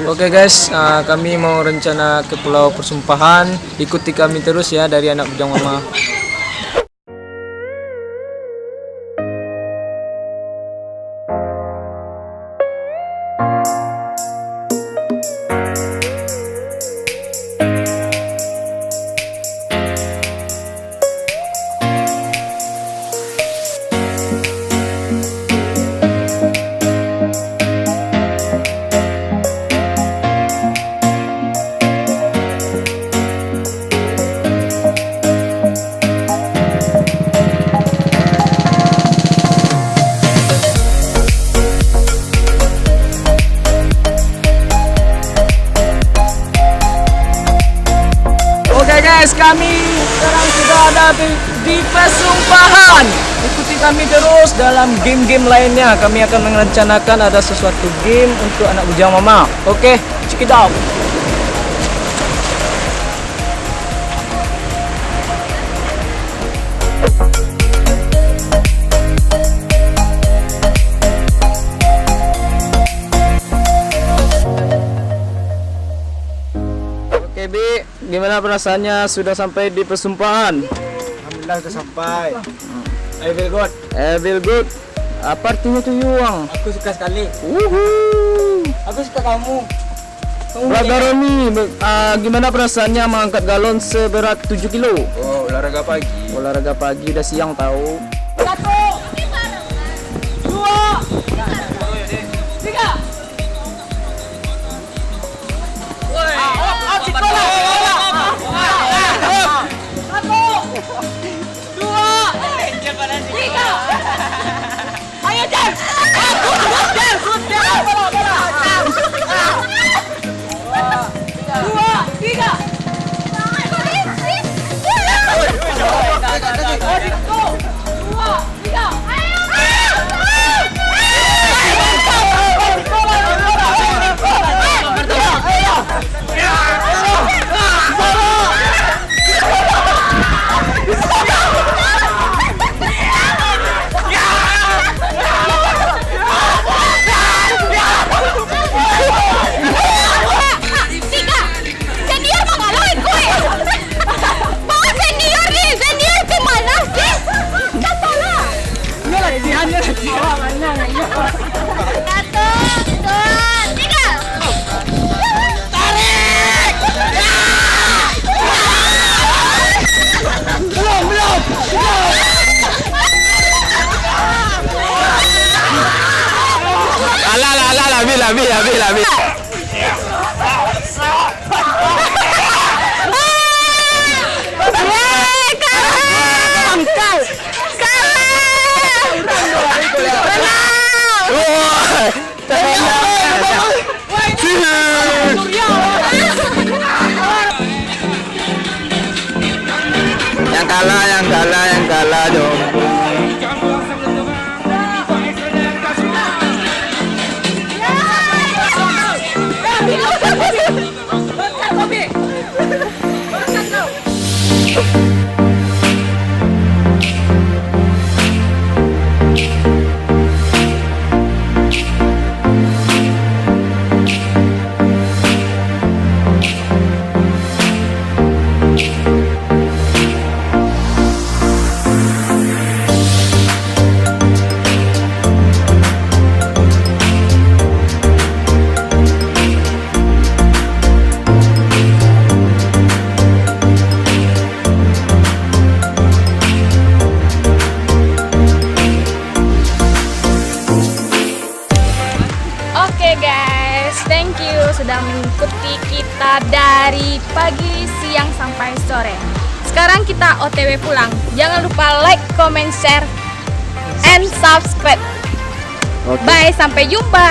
Oke guys, kami mau rencana ke Pulau Pasumpahan. Ikuti kami terus ya dari Anak Bujang Mama. Guys, kami sekarang sudah ada di Pasumpahan. Ikuti kami terus dalam game-game lainnya. Kami akan merencanakan ada sesuatu game untuk Anak Bujang Mama. Oke, check it out. Oke Bi, gimana perasaannya sudah sampai di Pasumpahan? Alhamdulillah sudah sampai. I feel good. I feel good. Apa artinya tuh Yuang? Aku suka sekali. Aku suka kamu. Brother Roni, gimana perasaannya mengangkat galon seberat 7 kilo? Oh, olahraga pagi. Olahraga pagi udah siang tahu. 1, 2, 3. Ayo Jan! Dua, tiga. Bila. Yang kalah dong. Thank you sudah mengikuti kita dari pagi, siang, sampai sore. Sekarang kita OTW pulang. Jangan lupa like, comment, share, and subscribe. Bye, sampai jumpa.